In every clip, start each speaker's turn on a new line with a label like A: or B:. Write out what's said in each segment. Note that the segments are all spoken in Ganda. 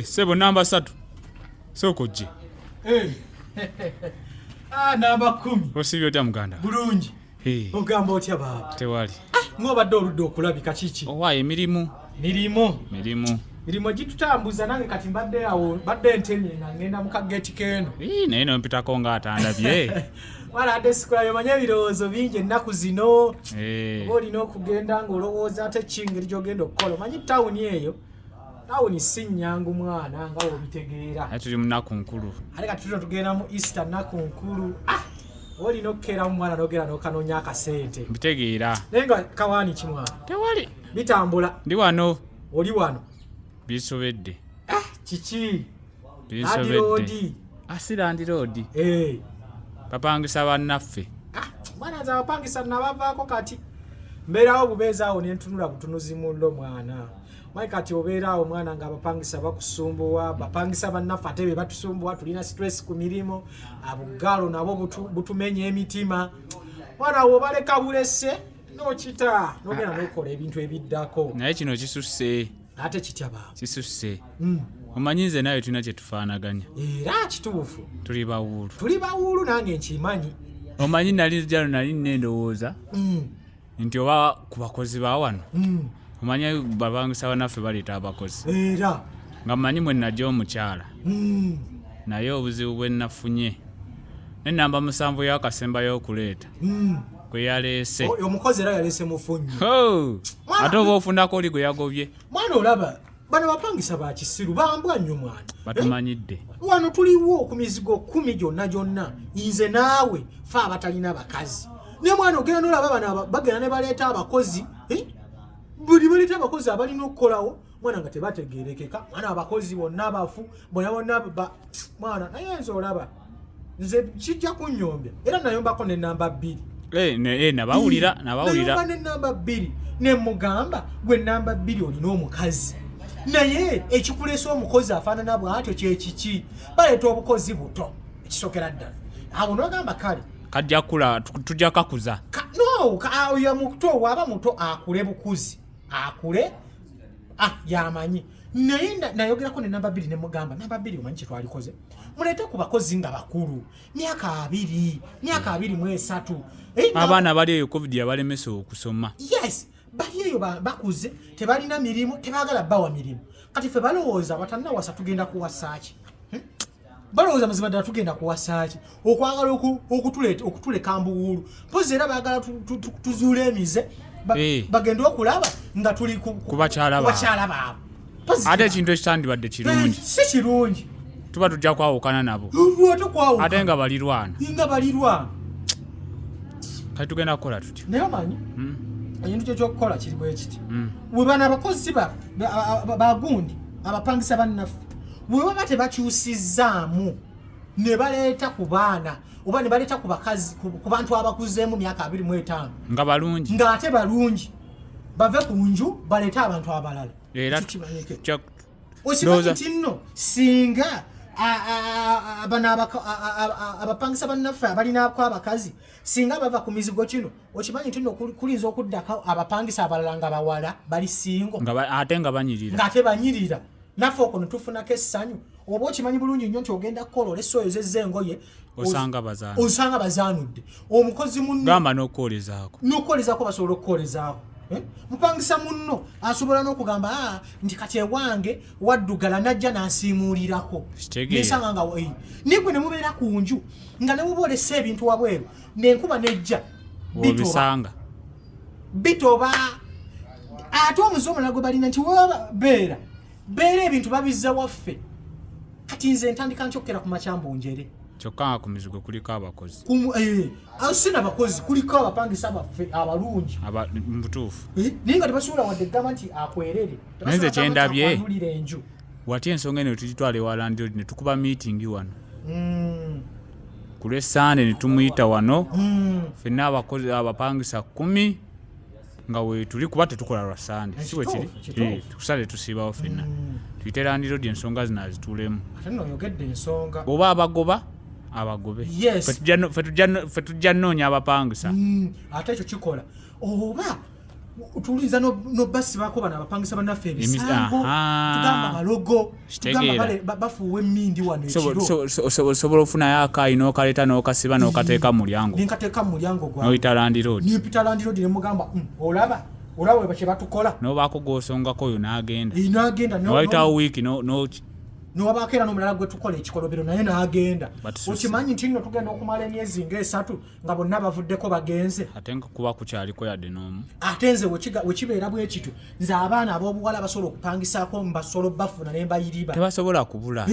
A: Sebo namba 3. Soko je.
B: Namba 10.
A: Osibyo tya muganda.
B: Bulungi. Ogamba otya baba?
A: Tewali.
B: Ngobadde oludde okulabika kiki?
A: Owa emirimu.
B: Mirimo gitutambuza nange kati mbadde awo badde ntemye ngenda mu kageti keno.
A: Naye no mpitako nga atandabye.
B: Wala ade sikula yo manya birowoozo bingi ennaku zino. Oba olina okugenda ng'olowooza ate kingeri gy'ogenda okukola. Manyi tawuni eyo. Tawuni si nnyangu mwana nga obitegeera.
A: Tuli mu nnaku nkulu.
B: Ate kati tugenda mu Easter nnaku nkulu. Olina okukera mu mwana n'ogera n'okanoonya akasente.
A: Mbitegeera.
B: Naye nga kawaani kimwana.
A: Tewali.
B: Bitambula.
A: Ndi wano.
B: Oli wano.
A: Bisobedde.
B: Kiki?
A: Bisobedde. Asirandi road. Bapangisa bannaffe.
B: Mwana za bapangisa nabavaako kati. Mbeerawo bubeeza awo ne ntunula butunuzi mullo mwana. Mwayi kati obeeraawo mwana nga abapangisa bakusumbuwa, bapangisa bannaffe ate be batusumbuwa, tulina stress ku mirimu, abugalo nabo butumenya emitima. Mwana wobaleka bulese n'okita n'ogenda n'okola ebintu ebiddako.
A: Naye kino kisusse.
B: Ate kitya baba?
A: Kisusse. Omanyize naye tulina kye tufaanaganya.
B: Era kituufu.
A: Tuli bawuulu.
B: Tuli bawuulu nange nkimanyi.
A: Omanyi nali nendowooza nti oba ku bakozi ba wano. Omanyi babangisa bannaffe baleeta abakozi.
B: Era.
A: Nga mmanyi mwe najja omukyala. Naye obuzibu bwe nafunye. N'ennamba 7 y'akasemba y'okuleeta. Kwe yaleese.
B: Omukozi era yaleese mufunyi.
A: Ate oba ofundako oli gwe yagobye.
B: Mwana olaba. Bano bapangisa ba kisiru bambwa nnyo mwana.
A: Batumanyidde.
B: Wano tuliwo ku mizigo 10 gyonna. Nze naawe fa abatalina bakazi. Ne mwana ogenda n'olaba bano bagenda ne baleeta abakozi. Buli baleeta abakozi abalina okukolawo. Mwana nga tebategeerekeka. Mwana abakozi bonna abafu. Bonna mwana naye nze olaba. Nze kijja kunnyombya. Era nayombako ne namba 2.
A: Nabawulira.
B: Nayomba ne namba 2. Ne mugamba gwe namba 2 olina omukazi. Naye ekikuleese omukozi afaanana bw'atyo kye kiki? Baleeta obukozi buto ekisokera ddala. Awo n'ogamba kale
A: kajja kula tujja kakuza.
B: Oyo muto waba muto akule bukuzi. Akule yamanyi. Naye nayogerako ne namba 2 ne mugamba namba 2 omanyi kye twalikoze? Muleete ku bakozi nga bakulu. Myaka 2 mu 3.
A: Abaana bali eyo COVID yabalemesa okusoma.
B: Yes. Bali eyo bakuze, tebalina mirimu, tebaagala bawa mirimu. Kati ffe balowooza batannawasa tugenda kuwasaaki. Balowooza mazima ddala tugenda kuwasaaki. Okwagala okutuleka mbuwuulu. Mpozi era baagala tuzuule emize. Bagenda okulaba nga tuli ku bakyala baabwe.
A: Ate ekintu ekitandibadde kirungi.
B: Si kirungi.
A: Tuba tujja kwawukana nabo. Ate nga balirwana. Kati tugenda kukola tutyo.
B: Naye omanyi? Ekintu ky'okukola kiri bwe kiti. Bwe bano abakozi bagundi abapangisa bannaffe bwe baba tebakyusizzaamu ne baleeta ku baana oba ne baleeta ku bakazi ku bantu abakuzeemu myaka 25
A: nga balungi
B: ng'ate balungi bave ku nju baleeta abantu abalala.
A: Era
B: okimanyi nti nno singa bano abapangisa bannaffe abalinaako abakazi singa bava ku mizigo kino okimanyi nti nno kulinza okuddako abapangisa abalala nga bawala bali singo
A: ate nga
B: banyirira naffe okwo ne tufunako essanyu oba okimanyi bulungi nnyo nti ogenda kukola olesa oyozezza engoye osanga bazaanudde omukozi munno
A: gamba n'okwolezaako
B: basobola okukolezaako. Mupangisa munno asobola n'okugamba nti kati ewange waddugala najja n'ansiimuulirako nesanga nga nigwe ne mubeera ku nju nga ne muba olesa ebintu wabweru n'enkuba nejja bitoba ate omuze omulala gwe balina nti beera ebintu babizza waffe kati nze ntandika nkyokera ku makyambunjere
A: kyokka ku mizigo kuliko abakozi
B: sina abakozi kuliko abapangisa baffe abalungi
A: mutuufu
B: naye nga tebasobola wadde eggamba nti akwerere
A: nze kyendabye wati ensonga eno tugitwala ewalandi ne tukuba meeting wano ku lw'essande ne tumuyita wano ffenna abakozi abapangisa 10 nga we tuli kuba tetukola lwa ssande si bwe kiri tusale tusiibawo ffenna tuyite landi road ensonga zino azituulemu oba abagobe ffe tujja nnoonya abapangisa
B: ate ekyo kikola oba tuliza no basi bako bana abapangisa bannaffe ebisango tugamba malogo tugamba bafuwe mmindi wano ekiro
A: sobola ofunayo akayi n'okaleeta n'okasiba n'okateeka mu mulyango
B: ninkateeka mu mulyango gwa
A: n'oyita Land Road
B: nimpita Land Road ne mugamba olaba kye batukola
A: n'obaako gw'osongako oyo n'agenda
B: n'agenda
A: n'owayitawo wiiki
B: n'owabaako era n'omulala gwe tukola ekikolobero naye n'agenda okimanyi nti nno tugenda okumala emyezi nga3 nga bonna bavuddeko bagenze
A: ate nga kuba kukyaliko yadde n'omu
B: ate nze wekibeera bwe kityo nze abaana ab'obuwala basobola okupangisaako mbasolo bafuna ne mbayiriba
A: tebasobola kubula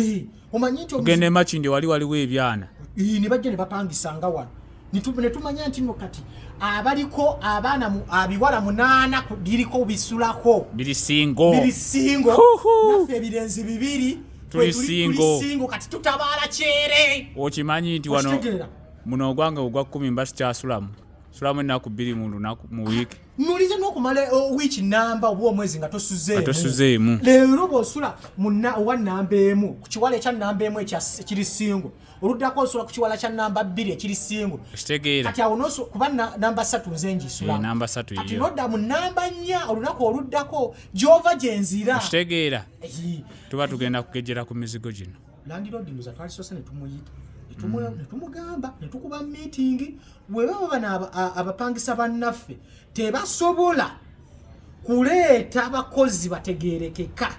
B: omanyi nti
A: ogenda emakindi waliwo ebyana
B: ne bajja ne bapangisanga wano ne tumanya nti nno kati abaliko abaana abiwala 8 biriko bisulako
A: birisingo
B: naffe ebirenzi 2
A: tulisingo
B: kati tutabaala kyere
A: okimanyi nti wano muno ogwange ogwa 10 mbasikyasulamu ennaku 2 mu wiiki
B: nulize n'okumala wiiki namba oba omwezi nga
A: tosuzeemu
B: leero bw'osula owa namba emu ku kiwala ekya namba emu ekiri singo oluddako osula ku kiwala kya namba 2 ekiri singo
A: kitegeera
B: kati awo kuba namba 3 nze ngisula
A: namba 3
B: kati nodda mu namba 4 olunaku oluddako gy'ova gyenzira
A: kitegeera tuba tugenda kugejera ku mizigo gino
B: Land Road muza twalisoose ne tumuyita ne tumugamba ne tukuba meeting bwebaba bana abapangisa bannaffe tebasobola kuleeta abakozi bategeerekeka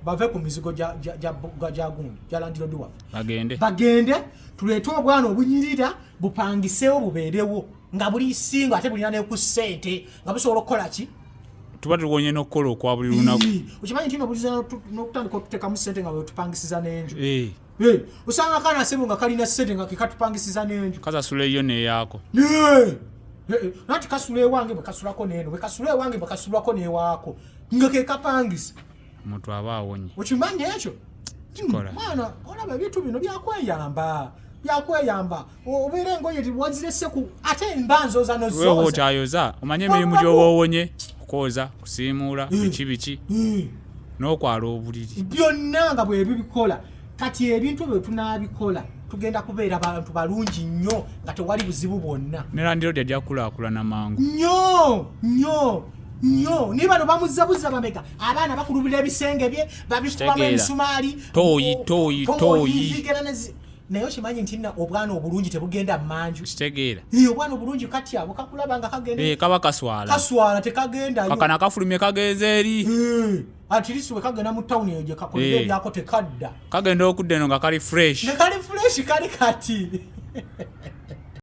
B: bave ku mizigo gya gundi gya Land Road waffe bagende tuleete obwana obunyirira bupangiseewo bubeerewo nga buli singo ate bulina ne ku ssente nga busobola okukola ki
A: tuba tuwonye n'okukola okwa buli lunaku
B: okimanyi nti nobuliza n'okutandika okuteekamu ssente nga bwetupangisiza n'enju osanga akaana asebo nga kalina ssente nga kekatupangisiza n'enju
A: kasasula eyo neyaako
B: nati kasula ewange bwekasulako n'eno bwekasula ewange bwekasulako n'ewaako nga kekapangisa
A: omuntu aba awonye
B: okimanyi ekyo mwana olaba ebintu bino byakweyamba obeera engoye wazireseku ate embanzooza
A: wewe okyayoza omanye emirimu gy'oba owonye okwoza kusiimuula biki n'okwala obuliri
B: byonna nga bwebibikola kati ebintu bwe tunaabikola tugenda kubeera bantu balungi nnyo nga tewali buzibu bwonna
A: ne Land Road ajja kukulaakulana mangu
B: nnyo nibano bamuzabuza bameka abaana bakulubira ebisenge bye babikubamu emisumaali toyi naye okimanyi nti obwana obulungi tebugenda mmanju
A: kitegeera
B: obwana obulungi kati abo kakulaba nga kagenda
A: kaba kaswala
B: tekagendayo
A: kakana kafulumye kagenze eri
B: atirisi we kagenda mu tawuni eyo gye kakolera ebyako tekadda
A: kagenda okudda eno nga kali fresh
B: kali kati